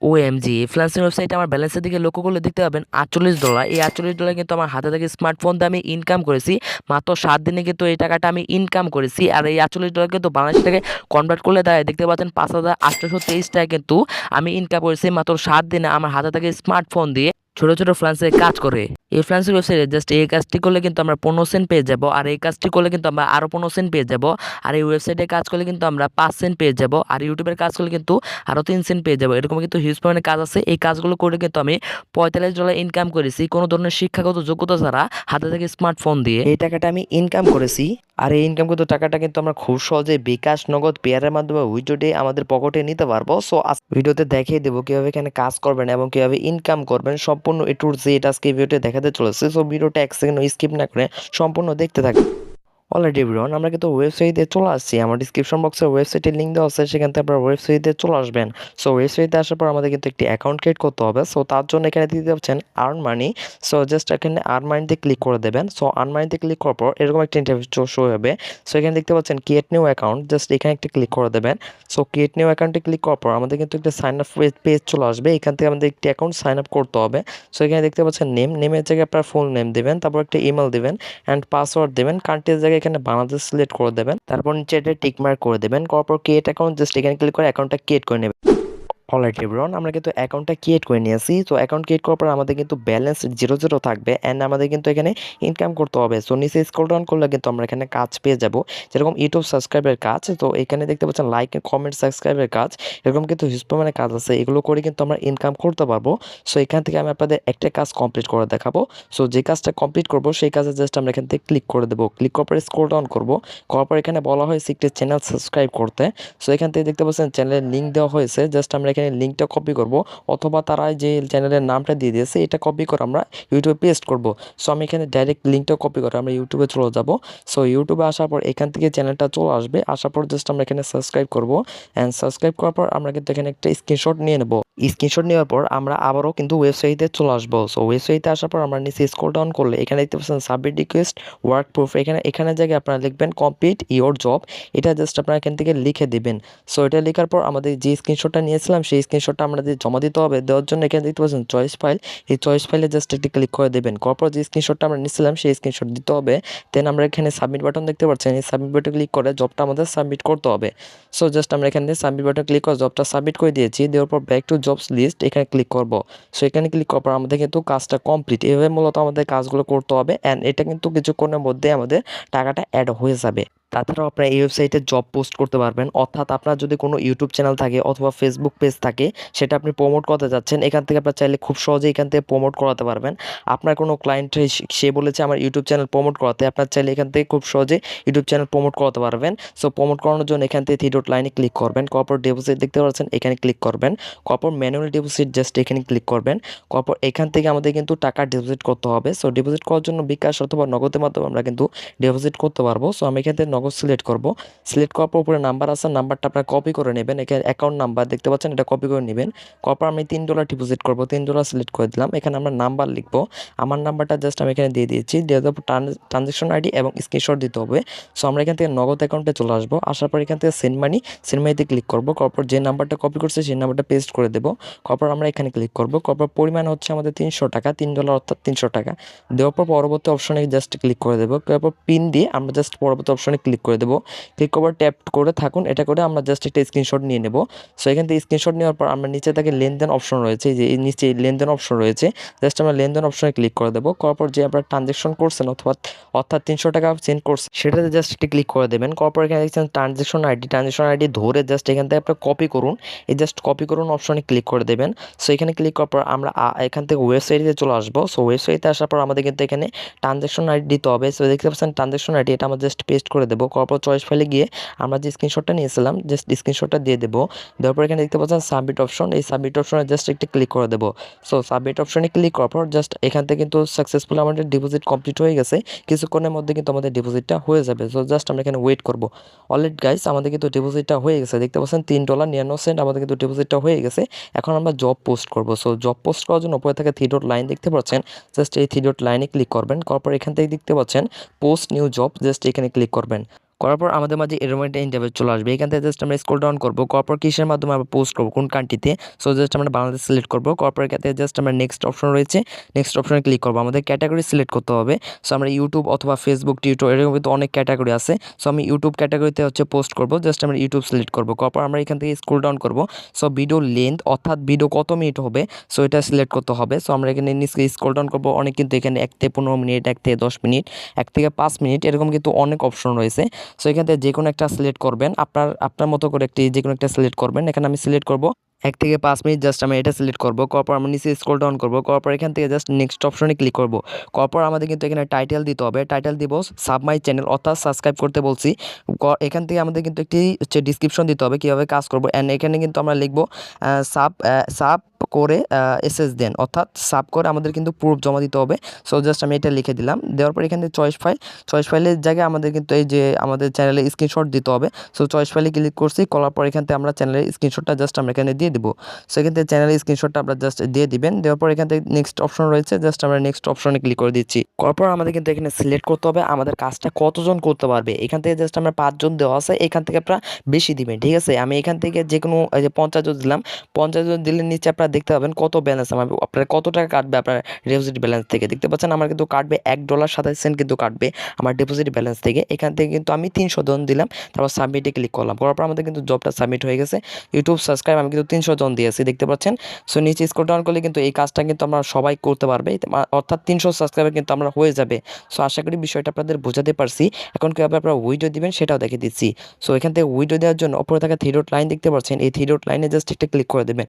OMG freelancing ওয়েবসাইটে আমার ব্যালেন্সের দিকে লক্ষ্য করলে দেখতে পাবেন $48। এই $48 কিন্তু আমার হাতে থেকে স্মার্টফোন দিয়ে আমি ইনকাম করেছি। মাত্র 7 দিনে কিন্তু এই টাকাটা আমি ইনকাম করেছি। আর এই $48 কিন্তু বাংলাদেশ থেকে কনভার্ট করলে দাঁড়ায় দেখতে পাচ্ছেন 5,823 টাকা কিন্তু আমি ইনকাম করেছি মাত্র 7 দিনে আমার হাতে থেকে স্মার্টফোন দিয়ে ছোট ছোট ফ্রিল্যান্সের কাজ করে। এই ফ্রিল্যান্সিং ওয়েবসাইটে জাস্ট এই কাজটি করলে কিন্তু আমরা 15 সেন্ট পেয়ে যাব, আর এই কাজটি করলে কিন্তু আমরা আরো 15 সেন্ট পেয়ে যাব, আর এই ওয়েবসাইটে কাজ করলে কিন্তু আমরা 5 সেন্ট পেয়ে যাব, আর ইউটিউবের কাজ করলে কিন্তু আরো 3 সেন্ট পেয়ে যাবো। এরকম কিন্তু হিউজ পরিমাণে কাজ আছে। এই কাজগুলো করে কিন্তু আমি $45 ইনকাম করেছি কোনো ধরনের শিক্ষাগত যোগ্যতা ছাড়া হাতে থেকে স্মার্টফোন দিয়ে এই টাকাটা আমি ইনকাম করেছি। আর এই ইনকামকৃত টাকাটা কিন্তু আমরা খুব সহজে বিকাশ, নগদ, পেয়ারের মাধ্যমে উইথড্র ডে আমাদের পকেটে নিতে পারবো। সো ভিডিওতে দেখিয়ে দেবো কিভাবে এখানে কাজ করবেন এবং কিভাবে ইনকাম করবেন, সম্পূর্ণ এ টু জেড আজকে এই ভিডিওতে দেখাতে চলেছে। সো ভিডিওটা 1 সেকেন্ড স্কিপ না করে সম্পূর্ণ দেখতে থাকুন। অলরেডি এভরিওয়ান, আমরা কিন্তু ওয়েবসাইটে চলে আসছি। আমার ডিসক্রিপশন বক্সে ওয়েবসাইটের লিঙ্ক দেওয়া আছে, সেখান থেকে আপনারা ওয়েবসাইটে চলে আসবেন। সো ওয়েবসাইটে আসার পর আমাদের কিন্তু একটি অ্যাকাউন্ট ক্রিয়েট করতে হবে। সো তার জন্য এখানে দিতে পাচ্ছেন আর্ন মানি। সো জাস্ট এখানে আর্ন মানিতে ক্লিক করে দেবেন। সো আর্ন মানিতে ক্লিক করার পর এরকম একটা ইন্টারফেস শো হবে। সো এখানে দেখতে পাচ্ছেন ক্রিয়েট নিউ অ্যাকাউন্ট, জাস্ট এখানে একটা ক্লিক করে দেবেন। সো ক্রিয়েট নিউ অ্যাকাউন্টে ক্লিক করার পর আমাদের কিন্তু একটা সাইন আপ পেজ চলে আসবে। এখান থেকে আমাদের একটি অ্যাকাউন্ট সাইন আপ করতে হবে। সো এখানে দেখতে পাচ্ছেন নেমের জায়গায় আপনার ফুল নেম দেবেন, তারপর একটা ইমেল দেবেন অ্যান্ড পাসওয়ার্ড দেবেন। কান্ট্রির জায়গায় এখানে বাংলাদেশ সিলেক্ট করে দেবেন, তারপর নিচে এটা টিক মার্ক করে দেবেন। করার পর ক্রিয়েট অ্যাকাউন্ট, জাস্ট এখানে ক্লিক করে অ্যাকাউন্টটা ক্রিয়েট করে নেবেন। অলরাইট এভরিওয়ান, আমরা কিন্তু অ্যাকাউন্টটা ক্রিয়েট করে নিয়েছি। তো অ্যাকাউন্ট ক্রিয়েট করার পর আমাদের কিন্তু ব্যালেন্স 0 থাকবে অ্যান্ড আমাদের কিন্তু এখানে ইনকাম করতে হবে। সো নিচে স্ক্রল ডাউন করলে কিন্তু আমরা এখানে কাজ পেয়ে যাব, যেরকম ইউটিউব সাবস্ক্রাইবের কাজ। তো এখানে দেখতে পাচ্ছেন লাইক, কমেন্ট, সাবস্ক্রাইবের কাজ, এরকম কিন্তু হিউজ পরিমাণে কাজ আছে। এগুলো করে কিন্তু আমরা ইনকাম করতে পারবো। সো এখান থেকে আমি আপনাদের একটা কাজ কমপ্লিট করে দেখাবো। সো যে কাজটা কমপ্লিট করবো সেই কাজে জাস্ট আমরা এখান থেকে ক্লিক করে দেবো। ক্লিক করার পরে স্ক্রল ডাউন করবো, করার পর এখানে বলা হয়েছে একটি চ্যানেল সাবস্ক্রাইব করতে। সো এখান থেকে দেখতে পাচ্ছেন চ্যানেলের লিঙ্ক দেওয়া হয়েছে। জাস্ট আমরা এখানে লিঙ্কটা কপি করব, অথবা তারা যে চ্যানেলের নামটা দিয়ে দিয়েছে এটা কপি করে আমরা ইউটিউবে পেস্ট করব। সো আমি এখানে ডাইরেক্ট লিঙ্কটা কপি করে আমরা ইউটিউবে চলে যাব। সো ইউটিউবে আসার পর এখান থেকে চ্যানেলটা চলে আসবে। আসার পর জাস্ট আমরা এখানে সাবস্ক্রাইব করব অ্যান্ড সাবস্ক্রাইব করার পর আমরা কিন্তু এখানে একটা স্ক্রিনশট নিয়ে নেব। স্ক্রিনশট নেওয়ার পর আমরা আবারও কিন্তু ওয়েবসাইটে চলে আসবো। সো ওয়েবসাইটে আসার পর আমরা নিচে স্ক্রল ডাউন করলে এখানে দেখতে পাচ্ছেন সাবমিট রিকোয়েস্ট ওয়ার্ক প্রুফ। এখানে জায়গায় আপনারা লিখবেন কমপ্লিট ইওর জব। এটা জাস্ট আপনারা এখান থেকে লিখে দিবেন। সো এটা লেখার পর আমাদের যে স্ক্রিনশটটা নিয়েছিলাম সেই স্ক্রিনশটটা আমাদের জমা দিতে হবে। দেওয়ার জন্য এখানে দেখতে পাচ্ছেন চয়েস ফাইল, এই চয়েস ফাইলে জাস্ট একটি ক্লিক করে দেবেন। করার পর যে স্ক্রিনশটটা আমরা নিয়েছিলাম সেই স্ক্রিনশট দিতে হবে। দেন আমরা এখানে সাবমিট বাটন দেখতে পাচ্ছেন, এই সাবমিট বাটন ক্লিক করে জবটা আমাদের সাবমিট করতে হবে। সো জাস্ট আমরা এখানে সাবমিট বাটন ক্লিক করে জবটা সাবমিট করে দিয়েছি। দেওয়ার পর ব্যাক টু জবস লিস্ট এখানে ক্লিক করব। সো এখানে ক্লিক করার পর আমাদের কিন্তু কাজটা কমপ্লিট। এভাবে মূলত আমাদের কাজগুলো করতে হবে অ্যান্ড এটা কিন্তু কিছুক্ষণের মধ্যে আমাদের টাকাটা অ্যাড হয়ে যাবে। তাছাড়াও আপনারা এই ওয়েবসাইটে জব পোস্ট করতে পারবেন, অর্থাৎ আপনার যদি কোনো ইউটিউব চ্যানেল থাকে অথবা ফেসবুক পেজ থাকে, সেটা আপনি প্রমোট করতে যাচ্ছেন, এখান থেকে আপনার চাইলে খুব সহজেই এখান থেকে প্রমোট করাতে পারবেন। আপনার কোনো ক্লায়েন্ট সে বলেছে আমার ইউটিউব চ্যানেল প্রমোট করাতে, আপনার চাইলে এখান থেকে খুব সহজে ইউটিউব চ্যানেল প্রমোট করাতে পারবেন। সো প্রমোট করানোর জন্য এখান থেকে থ্রি ডট লাইনে ক্লিক করবেন। কর্পোরেট ডিপোজিট দেখতে পাচ্ছেন, এখানে ক্লিক করবেন। কর্পোরেট ম্যানুয়াল ডিপোজিট জাস্ট এখানে ক্লিক করবেন। কর্পোরেট এখান থেকে আমাদের কিন্তু টাকা ডিপোজিট করতে হবে। সো ডিপোজিট করার জন্য বিকাশ অথবা নগদের মাধ্যমে আমরা কিন্তু ডিপোজিট করতে পারবো। সো আমি এখান থেকে নগদ সিলেক্ট করব। সিলেক্ট করার পর উপরে নাম্বার আছে, নাম্বারটা আপনারা কপি করে নেবেন। এখানে অ্যাকাউন্ট নাম্বার দেখতে পাচ্ছেন, এটা কপি করে নেবেন। করার পর আমি $3 ডিপোজিট করব, $3 সিলেক্ট করে দিলাম। এখানে আমরা নাম্বার লিখবো, আমার নাম্বারটা জাস্ট আমি এখানে দিয়ে দিয়েছি। দিয়ে দেওয়ার পর ট্রানজ্যাকশন আইডি এবং স্ক্রিনশট দিতে হবে। সো আমরা এখান থেকে নগদ অ্যাকাউন্টে চলে আসবো। আসার পর এখান থেকে সেন্ড মানিতে ক্লিক করবো। করার পর যে নাম্বারটা কপি করছে সেই নাম্বারটা পেস্ট করে দেবো। করার পর আমরা এখানে ক্লিক করবো। করার পর পরিমাণ হচ্ছে আমাদের 300 টাকা, $3 অর্থাৎ 300 টাকা। দেওয়ার পর পরবর্তী অপশনে জাস্ট ক্লিক করে দেবো। তারপর পিন দিয়ে আমরা জাস্ট পরবর্তী অপশনে ক্লিক করে দেবো। ক্লিক করার ট্যাপ করে থাকুন, এটা করে আমরা জাস্ট একটা স্ক্রিনশট নিয়ে নেব। সো এখান থেকে স্ক্রিনশট নেওয়ার পর আমরা নিচে থেকে লেনদেন অপশন রয়েছে, যে এই নিচে লেনদেন অপশন রয়েছে, জাস্ট আমরা লেনদেন অপশনে ক্লিক করে দেবো। করার পর যে আপনারা ট্রানজ্যাকশন করছেন অর্থাৎ 300 টাকা সেন্ড করছেন সেটাতে জাস্ট একটি ক্লিক করে দেবেন। করার পর এখানে দেখছেন ট্রানজ্যাকশন আইডি ধরে জাস্ট এখান থেকে আপনার কপি করুন, এই জাস্ট কপি করুন অপশনে ক্লিক করে দেবেন। সো এখানে ক্লিক করার পর আমরা এখান থেকে ওয়েবসাইটে চলে আসবো। সো ওয়েবসাইটে আসার পর আমাদের কিন্তু এখানে ট্রানজ্যাকশন আইডি দিতে হবে। সো দেখতে পাচ্ছেন ট্রানজ্যাকশন আইডি, এটা আমরা জাস্ট পেস্ট করে দেবো। করার পর চয়েস ফাইলে গিয়ে আমরা যে স্ক্রিনশটটা নিয়েছিলাম জাস্ট স্ক্রিনশটটা দিয়ে দেবো। দেওয়ার পর এখানে দেখতে পাচ্ছেন সাবমিট অপশন, এই সাবমিট অপশনে জাস্ট একটি ক্লিক করে দেবো। সো সাবমিট অপশনে ক্লিক করার পর জাস্ট এখান থেকে কিন্তু সাকসেসফুল আমাদের ডিপোজিট কমপ্লিট হয়ে গেছে। কিছুক্ষণের মধ্যে কিন্তু আমাদের ডিপোজিটটা হয়ে যাবে। সো জাস্ট আমরা এখানে ওয়েট করবো। অলরেডি গাইস আমাদের কিন্তু ডিপোজিটটা হয়ে গেছে, দেখতে পাচ্ছেন $3.99 আমাদের কিন্তু ডিপোজিটটা হয়ে গেছে। এখন আমরা জব পোস্ট করবো। সো জব পোস্ট করার জন্য উপরে থেকে থ্রি ডট লাইন দেখতে পাচ্ছেন, জাস্ট এই থ্রি ডট লাইনে ক্লিক করবেন। করার পর এখান থেকে দেখতে পাচ্ছেন পোস্ট নিউ জব, জাস্ট এখানে ক্লিক করবেন। করার পর আমাদের মাঝে এরকম একটা ইন্টারভিউ চলে আসবে। এখান থেকে জাস্ট আমরা স্ক্রল ডাউন করবো, করার পর কিসের মাধ্যমে আমরা পোস্ট করবো, কোন কান্ট্রিতে। সো জাস্ট আমরা বাংলাদেশ সিলেক্ট করবো, করার পর এখান থেকে জাস্ট আমরা নেক্সট অপশন রয়েছে, নেক্সট অপশনে ক্লিক করবো। আমাদের ক্যাটাগরি সিলেক্ট করতে হবে। সো আমরা ইউটিউব অথবা ফেসবুক, টিউটোর এরকম কিন্তু অনেক ক্যাটাগরি আছে। সো আমি ইউটিউব ক্যাটাগরিতে হচ্ছে পোস্ট করবো, জাস্ট আমরা ইউটিউব সিলেক্ট করবো, করার পর আমরা এখান থেকে স্ক্রল ডাউন করবো। সো ভিডিও লেন্থ অর্থাৎ ভিডিও কত মিনিট হবে, সো এটা সিলেক্ট করতে হবে। সো আমরা এখানে নিচে স্ক্রল ডাউন করবো, অনেক কিন্তু এখানে 1 থেকে 15 মিনিট, 1 থেকে 10 মিনিট, 1 থেকে 5 মিনিট এরকম কিন্তু অনেক অপশন রয়েছে। সো এখান থেকে যে কোনো একটা সিলেক্ট করবেন, আপনার মতো করে যে কোনো একটা সিলেক্ট করবেন। এখানে আমি সিলেক্ট করব 1 থেকে 5 মিনিট, জাস্ট আমি এটা সিলেক্ট করবো, করার পর আমরা নিচে স্ক্রল ডাউন করবো, করার পর এখান থেকে জাস্ট নেক্সট অপশনে ক্লিক করবো। করার পর আমাদের কিন্তু এখানে টাইটেল দিতে হবে, টাইটেল দিব সাব মাই চ্যানেল অর্থাৎ সাবস্ক্রাইব করতে বলছি। এখান থেকে আমাদের কিন্তু একটি হচ্ছে ডিসক্রিপশন দিতে হবে কীভাবে কাজ করবো, অ্যান্ড এখানে কিন্তু আমরা লিখবো সাব সাব করে এসএস দেন, অর্থাৎ সাব করে আমাদের কিন্তু প্রুফ জমা দিতে হবে। সো জাস্ট আমি এটা লিখে দিলাম, দেওয়ার পর এখানে চয়েস ফাইলের জায়গায় আমাদের কিন্তু এই যে আমাদের চ্যানেলে স্ক্রিনশট দিতে হবে। সো চয়েস ফাইলে ক্লিক করছি, করার পর এখান থেকে আমরা চ্যানেলের স্ক্রিনশটটা জাস্ট আমরা এখানে দিয়ে দিব। সো এখান থেকে চ্যানেলের স্ক্রিনশটটা আমরা জাস্ট দিয়ে দিবেন, দেওয়ার পর এখান থেকে নেক্সট অপশন রয়েছে, জাস্ট আমরা নেক্সট অপশনে ক্লিক করে দিচ্ছি। করার পর আমাদের কিন্তু এখানে সিলেক্ট করতে হবে আমাদের কাজটা কতজন করতে পারবে। এখান থেকে জাস্ট আমরা 5 জন দেওয়া আছে, এখান থেকে আপনারা বেশি দিবেন, ঠিক আছে। আমি এখান থেকে যে কোনো এই যে 50 জন দিলাম, 50 জন দিলে নিচে আপনারা দেখতে পাবেন কত ব্যালেন্স আমার, আপনার কত টাকা কাটবে আপনার ডিপোজিট ব্যালেন্স থেকে। দেখতে পাচ্ছেন আমার কিন্তু কাটবে $1.27 কিন্তু কাটবে আমার ডিপোজিট ব্যালেন্স থেকে। এখান থেকে কিন্তু আমি 300 জন দিলাম, তারপর সাবমিটে ক্লিক করলাম, করার পর আমাদের কিন্তু জবটা সাবমিট হয়ে গেছে। ইউটিউব সাবস্ক্রাইব আমি কিন্তু 300 জন দিয়েছি, দেখতে পাচ্ছেন। সো নিচে স্ক্রল ডাউন করলে কিন্তু এই কাজটা কিন্তু আমরা সবাই করতে পারবে, অর্থাৎ 300 সাবস্ক্রাইবার কিন্তু আমরা হয়ে যাবে। সো আশা করি বিষয়টা আপনাদের বোঝাতে পারছি। এখন কীভাবে আপনারা উইডিও দিবেন সেটাও দেখে দিচ্ছি। সো এখান থেকে উইডিও দেওয়ার জন্য উপরে থাকা থ্রি ডট লাইন দেখতে পাচ্ছেন, এই থ্রি ডট লাইনে জাস্ট একটা ক্লিক করে দেবেন।